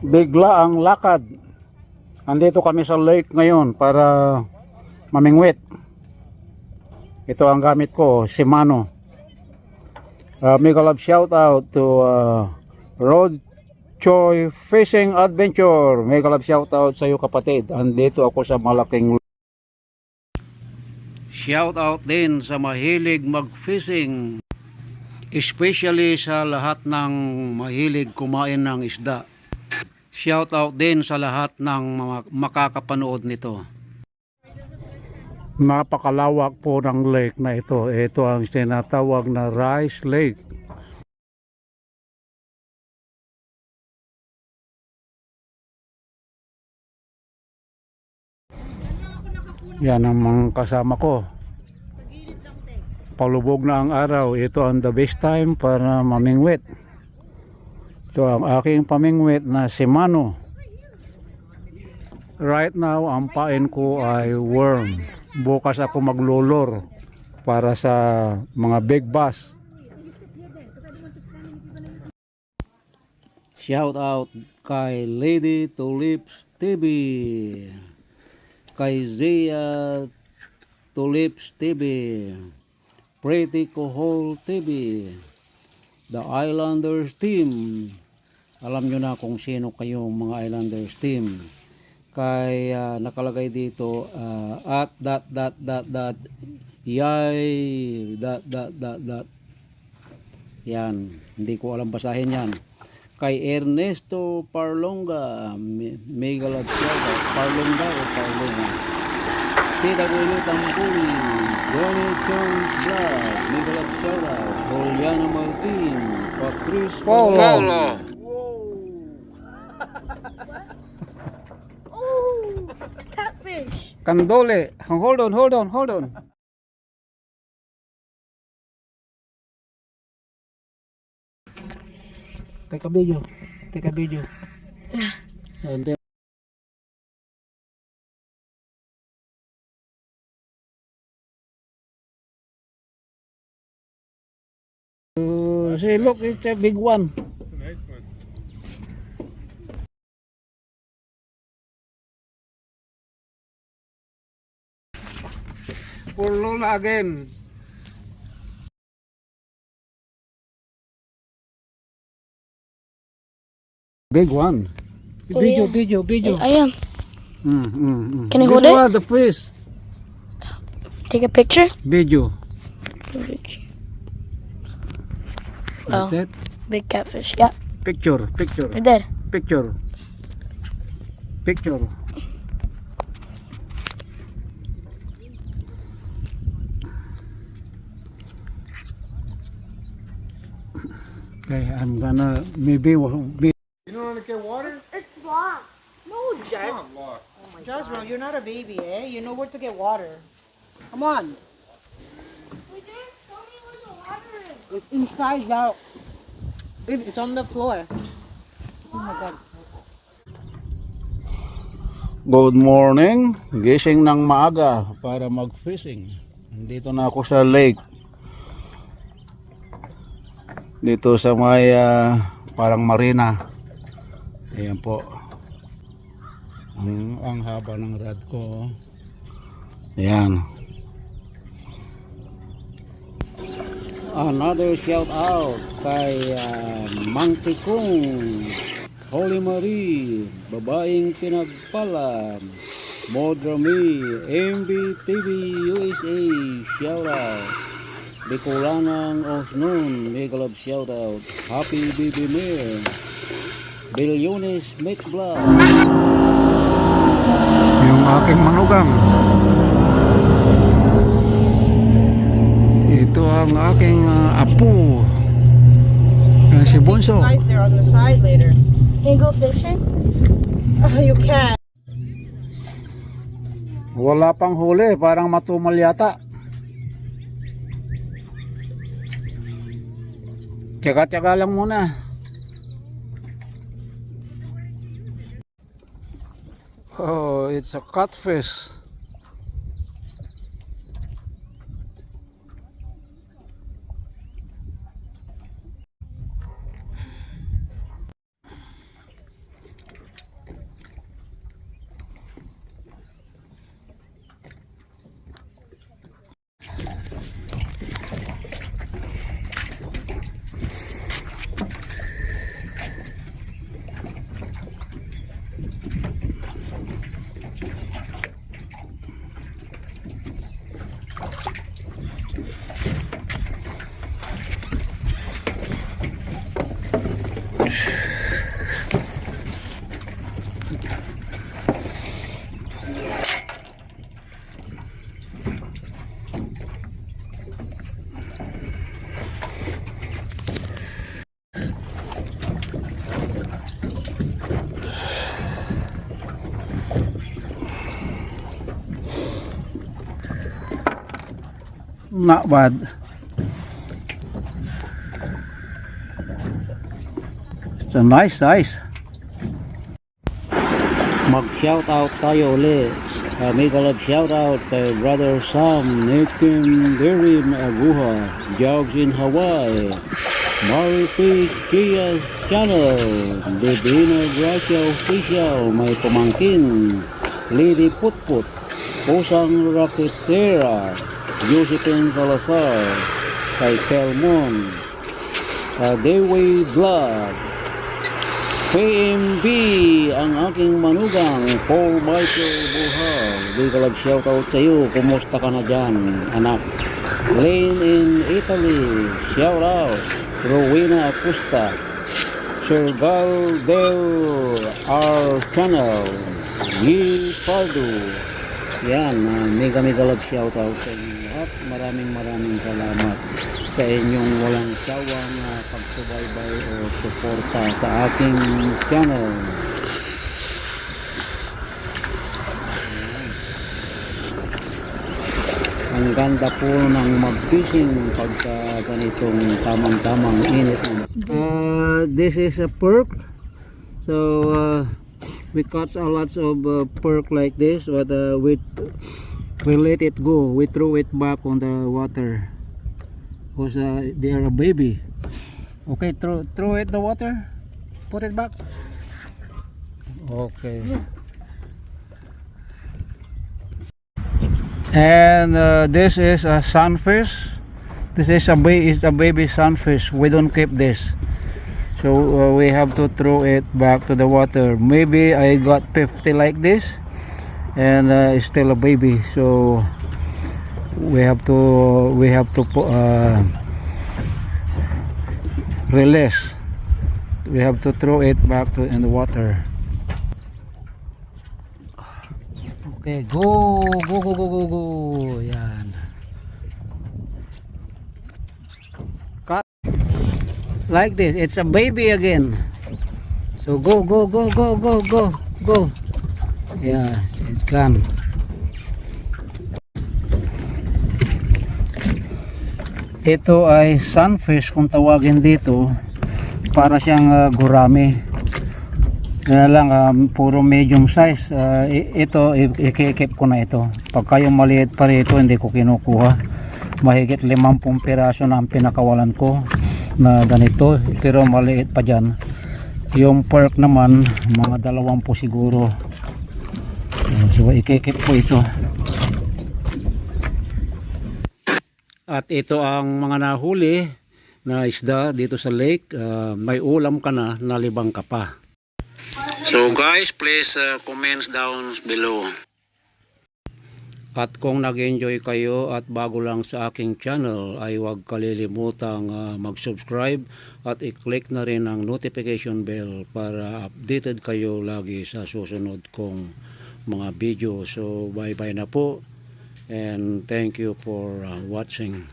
Bigla ang lakad. Andito kami sa lake ngayon para mamingwit. Ito ang gamit ko, Shimano. Mega love shout out to Road Choy Fishing Adventure. Mega love shout out sa iyo kapatid. Andito ako sa malaking. Shout out din sa mahilig mag-fishing. Especially sa lahat ng mahilig kumain ng isda. Shout out din sa lahat ng makakapanood nito. Napakalawak po ng lake na ito. Ito ang sinatawag na Rice Lake. Yan ang mga kasama ko. Palubog na ang araw. Ito ang the best time para mamingwit. Ito ang aking pamingwit na Shimano. Right now, ang pain ko ay worm. Bukas ako maglulor para sa mga big bass. Shout out kay Lady Tulips TV, kay Zia Tulips TV, Pretty Kohol TV, The Islanders Team. Alam nyo na kung sino kayong mga Islanders Team. Kay nakalagay dito at yay yan, hindi ko alam basahin yan. Kay Ernesto Parlonga, mega love shout out. Parlonga o Parlonga. TW Tambuli, Johnny Jones Vlog, mega love shout out. Juliana Martin, Patrice Paulo. Catfish. Kandole. Hold on. Take a video. Yeah. See, look, it's a big one. It's a nice one. For Lola again. Big one. Video. I am. Can I hold This it? one, the fish. Take a picture. Video. Oh, That's it. big catfish. Yeah, Picture. right there. Picture. Okay, I'm gonna maybe. You don't want to get water? It's blocked. No, It's Jess. not locked. Jezreel, you're not a baby, eh? You know where to get water. Come on. We didn't tell me where the water is. It's inside now. It's on the floor. Oh my God. Good morning. Gising ng maaga para mag-fishing. Dito na ako sa lake. Dito sa may parang marina. Ayan po. Ang haba ng rod ko. Ayan. Another shout out kay Monkey Kong, Holy Marie, babaeng pinagpala, Modrami, MB TV USA, shout out. Bicolanang Osnon, mega love shout out. Happy Baby Mayor, Bilyones Mix Vlog. Yung aking manugang. Ito ang aking apo. Si Bunso. Guys, they're on the side later. Can you go fishing? You can. Wala pang huli, parang matumal yata. Tsaga-tsaga lang muna. Oh, it's a catfish. Not bad. It's a nice size. Mag-shoutout tayo ulit. Mega love shoutout kay Brother Sam, Nikim Derim Aguha, Jogs in Hawaii, Mari P. Kia's Channel, Divina Gracia Official, may pamangkin, Lady Putput, Pusang Raketera, Josephine Salazar, kay Kelmon, Dewey Vlog, PMB, ang aking manugang, Paul Michael Buhal. Big love shoutout sa iyo. Kumusta ka na dyan, anak? Lane in Italy, shoutout. Rowena Acosta, Sir Gal Del R. Channel, Yi Pardo. Yan, mega love shoutout sa inyo lahat. Maraming salamat sa inyong walang sawang pagsubaybay o suporta sa aking channel. Ang ganda po ng mag-fishing pagka ganitong tamang init. This is a perk. So we caught a lots of perk like this, but we let it go. We throw it back on the water because they are a baby. Okay, throw it the water. Put it back. Okay. And this is a sunfish. This is a baby sunfish. We don't keep this, so we have to throw it back to the water. Maybe I got 50 like this, and it's still a baby. So we have to release. We have to throw it back in the water. Okay, go. Yan. Cut. Like this. It's a baby again. So go. Yeah, it's gone. Ito ay sunfish kung tawagin dito. Para siyang gurami. Kaya lang puro medium size. Ito i-keep ko na ito. Pag kayo maliit pa rito hindi ko kinukuha. Mahigit 50 piraso na ang pinakawalan ko na ganito, pero maliit pa dyan. Yung perk naman mga 20 siguro. So i-keep ko ito. At ito ang mga nahuli na isda dito sa lake. May ulam ka na, nalibang ka pa. So guys, please comments down below. At kung nag-enjoy kayo at bago lang sa aking channel ay huwag kalilimutang mag-subscribe at i-click na rin ang notification bell para updated kayo lagi sa susunod kong mga video. So bye bye na po and thank you for watching.